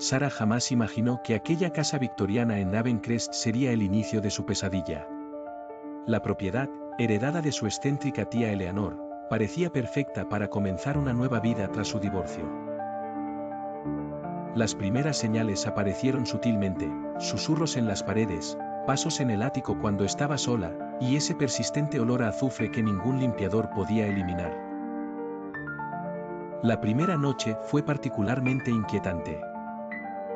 Sara jamás imaginó que aquella casa victoriana en Ravencrest sería el inicio de su pesadilla. La propiedad, heredada de su excéntrica tía Eleanor, parecía perfecta para comenzar una nueva vida tras su divorcio. Las primeras señales aparecieron sutilmente, susurros en las paredes, pasos en el ático cuando estaba sola, y ese persistente olor a azufre que ningún limpiador podía eliminar. La primera noche fue particularmente inquietante.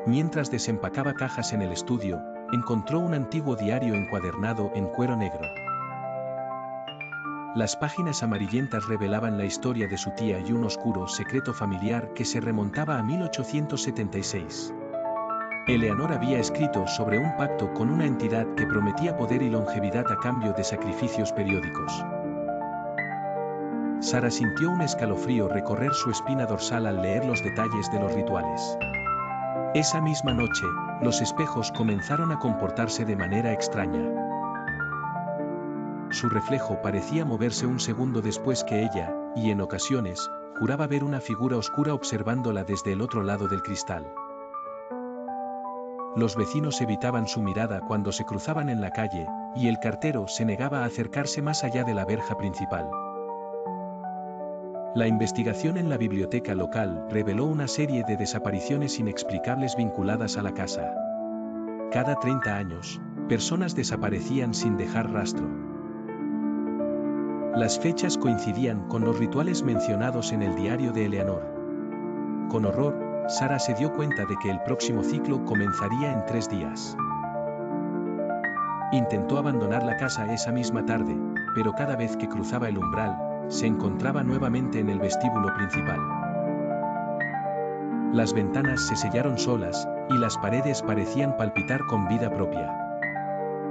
Mientras desempacaba cajas en el estudio, encontró un antiguo diario encuadernado en cuero negro. Las páginas amarillentas revelaban la historia de su tía y un oscuro secreto familiar que se remontaba a 1876. Eleanor había escrito sobre un pacto con una entidad que prometía poder y longevidad a cambio de sacrificios periódicos. Sara sintió un escalofrío recorrer su espina dorsal al leer los detalles de los rituales. Esa misma noche, los espejos comenzaron a comportarse de manera extraña. Su reflejo parecía moverse un segundo después que ella, y en ocasiones, juraba ver una figura oscura observándola desde el otro lado del cristal. Los vecinos evitaban su mirada cuando se cruzaban en la calle, y el cartero se negaba a acercarse más allá de la verja principal. La investigación en la biblioteca local reveló una serie de desapariciones inexplicables vinculadas a la casa. Cada 30 años, personas desaparecían sin dejar rastro. Las fechas coincidían con los rituales mencionados en el diario de Eleanor. Con horror, Sara se dio cuenta de que el próximo ciclo comenzaría en 3 días. Intentó abandonar la casa esa misma tarde, pero cada vez que cruzaba el umbral, se encontraba nuevamente en el vestíbulo principal. Las ventanas se sellaron solas, y las paredes parecían palpitar con vida propia.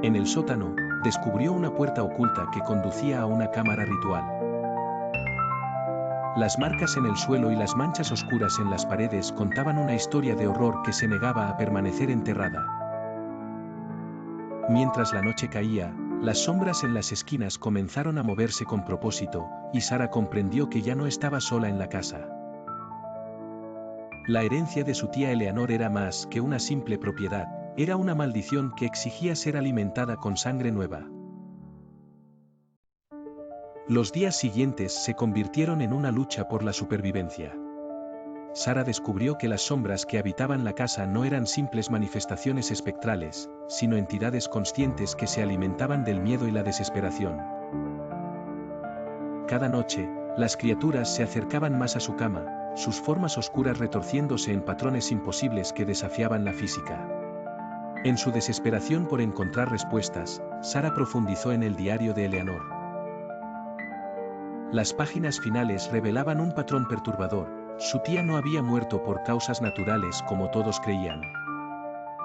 En el sótano, descubrió una puerta oculta que conducía a una cámara ritual. Las marcas en el suelo y las manchas oscuras en las paredes contaban una historia de horror que se negaba a permanecer enterrada. Mientras la noche caía, las sombras en las esquinas comenzaron a moverse con propósito, y Sara comprendió que ya no estaba sola en la casa. La herencia de su tía Eleanor era más que una simple propiedad, era una maldición que exigía ser alimentada con sangre nueva. Los días siguientes se convirtieron en una lucha por la supervivencia. Sara descubrió que las sombras que habitaban la casa no eran simples manifestaciones espectrales, sino entidades conscientes que se alimentaban del miedo y la desesperación. Cada noche, las criaturas se acercaban más a su cama, sus formas oscuras retorciéndose en patrones imposibles que desafiaban la física. En su desesperación por encontrar respuestas, Sara profundizó en el diario de Eleanor. Las páginas finales revelaban un patrón perturbador: su tía no había muerto por causas naturales como todos creían.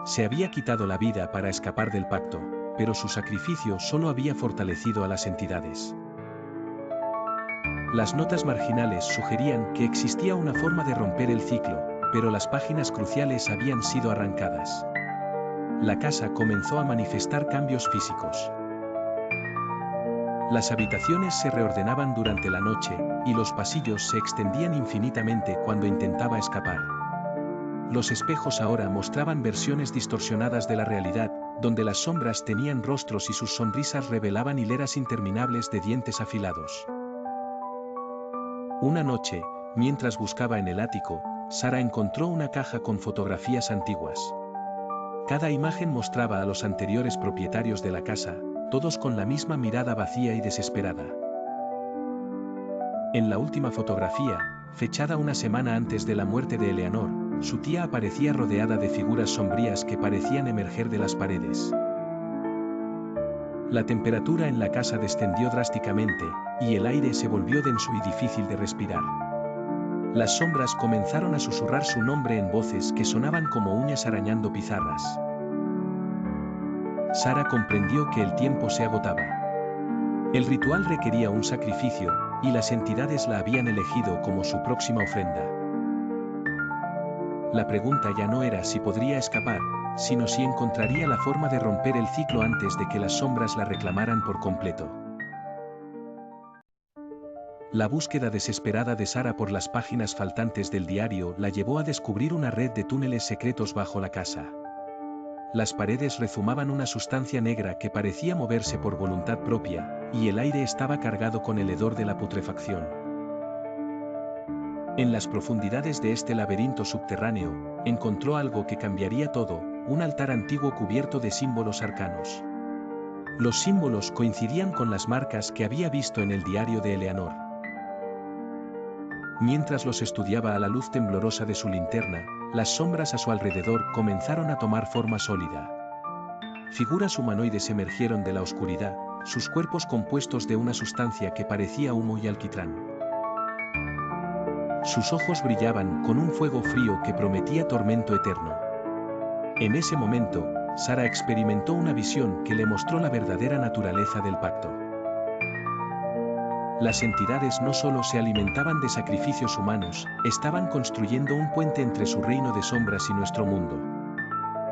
Se había quitado la vida para escapar del pacto, pero su sacrificio solo había fortalecido a las entidades. Las notas marginales sugerían que existía una forma de romper el ciclo, pero las páginas cruciales habían sido arrancadas. La casa comenzó a manifestar cambios físicos. Las habitaciones se reordenaban durante la noche, y los pasillos se extendían infinitamente cuando intentaba escapar. Los espejos ahora mostraban versiones distorsionadas de la realidad, donde las sombras tenían rostros y sus sonrisas revelaban hileras interminables de dientes afilados. Una noche, mientras buscaba en el ático, Sara encontró una caja con fotografías antiguas. Cada imagen mostraba a los anteriores propietarios de la casa, todos con la misma mirada vacía y desesperada. En la última fotografía, fechada una semana antes de la muerte de Eleanor, su tía aparecía rodeada de figuras sombrías que parecían emerger de las paredes. La temperatura en la casa descendió drásticamente, y el aire se volvió denso y difícil de respirar. Las sombras comenzaron a susurrar su nombre en voces que sonaban como uñas arañando pizarras. Sara comprendió que el tiempo se agotaba. El ritual requería un sacrificio, y las entidades la habían elegido como su próxima ofrenda. La pregunta ya no era si podría escapar, sino si encontraría la forma de romper el ciclo antes de que las sombras la reclamaran por completo. La búsqueda desesperada de Sara por las páginas faltantes del diario la llevó a descubrir una red de túneles secretos bajo la casa. Las paredes rezumaban una sustancia negra que parecía moverse por voluntad propia, y el aire estaba cargado con el hedor de la putrefacción. En las profundidades de este laberinto subterráneo, encontró algo que cambiaría todo, un altar antiguo cubierto de símbolos arcanos. Los símbolos coincidían con las marcas que había visto en el diario de Eleanor. Mientras los estudiaba a la luz temblorosa de su linterna, las sombras a su alrededor comenzaron a tomar forma sólida. Figuras humanoides emergieron de la oscuridad, sus cuerpos compuestos de una sustancia que parecía humo y alquitrán. Sus ojos brillaban con un fuego frío que prometía tormento eterno. En ese momento, Sara experimentó una visión que le mostró la verdadera naturaleza del pacto. Las entidades no solo se alimentaban de sacrificios humanos, estaban construyendo un puente entre su reino de sombras y nuestro mundo.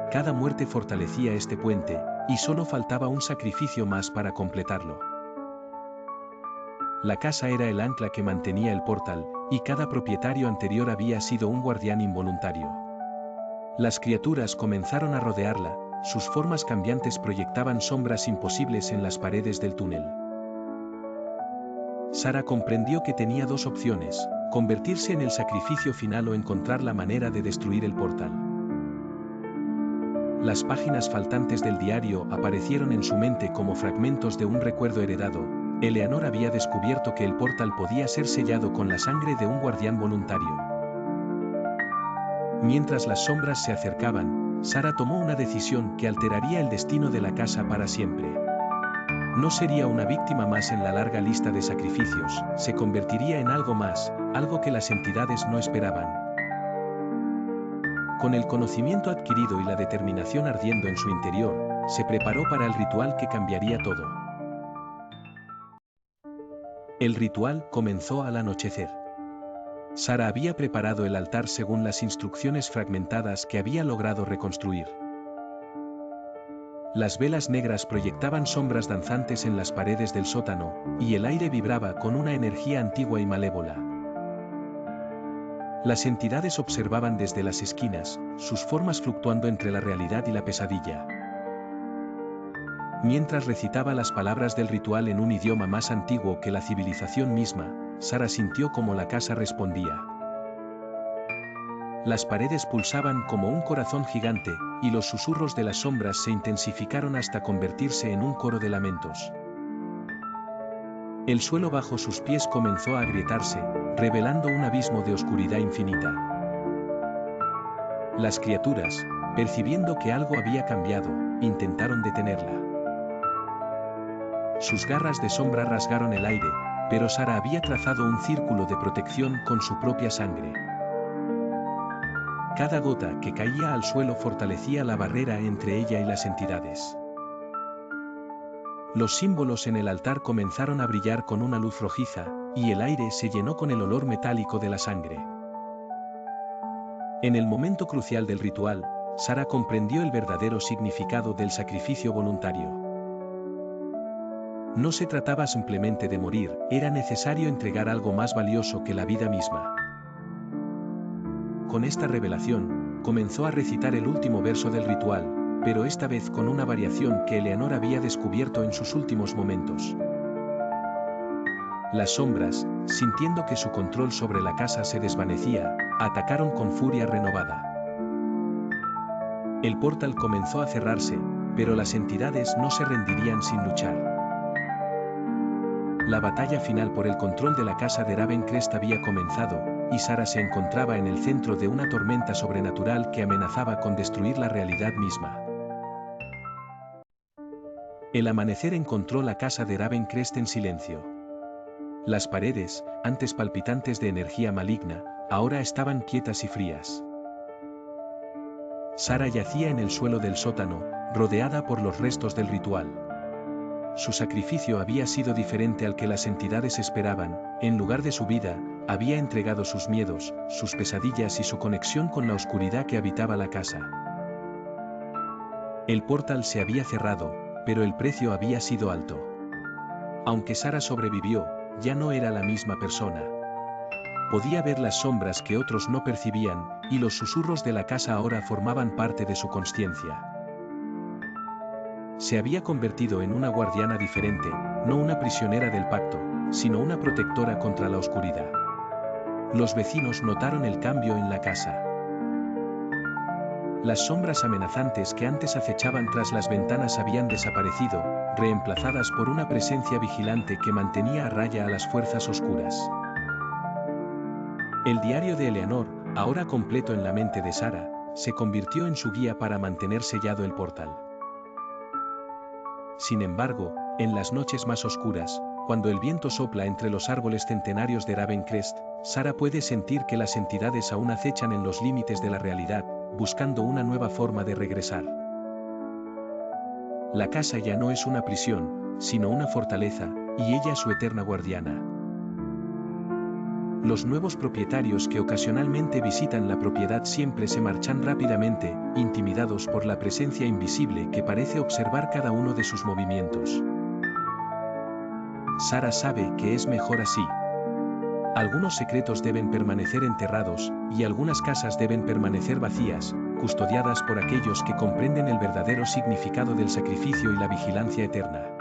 Cada muerte fortalecía este puente, y solo faltaba un sacrificio más para completarlo. La casa era el ancla que mantenía el portal, y cada propietario anterior había sido un guardián involuntario. Las criaturas comenzaron a rodearla, sus formas cambiantes proyectaban sombras imposibles en las paredes del túnel. Sara comprendió que tenía dos opciones, convertirse en el sacrificio final o encontrar la manera de destruir el portal. Las páginas faltantes del diario aparecieron en su mente como fragmentos de un recuerdo heredado. Eleanor había descubierto que el portal podía ser sellado con la sangre de un guardián voluntario. Mientras las sombras se acercaban, Sara tomó una decisión que alteraría el destino de la casa para siempre. No sería una víctima más en la larga lista de sacrificios, se convertiría en algo más, algo que las entidades no esperaban. Con el conocimiento adquirido y la determinación ardiendo en su interior, se preparó para el ritual que cambiaría todo. El ritual comenzó al anochecer. Sara había preparado el altar según las instrucciones fragmentadas que había logrado reconstruir. Las velas negras proyectaban sombras danzantes en las paredes del sótano, y el aire vibraba con una energía antigua y malévola. Las entidades observaban desde las esquinas, sus formas fluctuando entre la realidad y la pesadilla. Mientras recitaba las palabras del ritual en un idioma más antiguo que la civilización misma, Sara sintió como la casa respondía. Las paredes pulsaban como un corazón gigante, y los susurros de las sombras se intensificaron hasta convertirse en un coro de lamentos. El suelo bajo sus pies comenzó a agrietarse, revelando un abismo de oscuridad infinita. Las criaturas, percibiendo que algo había cambiado, intentaron detenerla. Sus garras de sombra rasgaron el aire, pero Sara había trazado un círculo de protección con su propia sangre. Cada gota que caía al suelo fortalecía la barrera entre ella y las entidades. Los símbolos en el altar comenzaron a brillar con una luz rojiza, y el aire se llenó con el olor metálico de la sangre. En el momento crucial del ritual, Sara comprendió el verdadero significado del sacrificio voluntario. No se trataba simplemente de morir, era necesario entregar algo más valioso que la vida misma. Con esta revelación, comenzó a recitar el último verso del ritual, pero esta vez con una variación que Eleanor había descubierto en sus últimos momentos. Las sombras, sintiendo que su control sobre la casa se desvanecía, atacaron con furia renovada. El portal comenzó a cerrarse, pero las entidades no se rendirían sin luchar. La batalla final por el control de la casa de Ravencrest había comenzado, y Sara se encontraba en el centro de una tormenta sobrenatural que amenazaba con destruir la realidad misma. El amanecer encontró la casa de Ravencrest en silencio. Las paredes, antes palpitantes de energía maligna, ahora estaban quietas y frías. Sara yacía en el suelo del sótano, rodeada por los restos del ritual. Su sacrificio había sido diferente al que las entidades esperaban. En lugar de su vida, había entregado sus miedos, sus pesadillas y su conexión con la oscuridad que habitaba la casa. El portal se había cerrado, pero el precio había sido alto. Aunque Sara sobrevivió, ya no era la misma persona. Podía ver las sombras que otros no percibían, y los susurros de la casa ahora formaban parte de su consciencia. Se había convertido en una guardiana diferente, no una prisionera del pacto, sino una protectora contra la oscuridad. Los vecinos notaron el cambio en la casa. Las sombras amenazantes que antes acechaban tras las ventanas habían desaparecido, reemplazadas por una presencia vigilante que mantenía a raya a las fuerzas oscuras. El diario de Eleanor, ahora completo en la mente de Sarah, se convirtió en su guía para mantener sellado el portal. Sin embargo, en las noches más oscuras, cuando el viento sopla entre los árboles centenarios de Ravencrest, Sarah puede sentir que las entidades aún acechan en los límites de la realidad, buscando una nueva forma de regresar. La casa ya no es una prisión, sino una fortaleza, y ella su eterna guardiana. Los nuevos propietarios que ocasionalmente visitan la propiedad siempre se marchan rápidamente, intimidados por la presencia invisible que parece observar cada uno de sus movimientos. Sarah sabe que es mejor así. Algunos secretos deben permanecer enterrados, y algunas casas deben permanecer vacías, custodiadas por aquellos que comprenden el verdadero significado del sacrificio y la vigilancia eterna.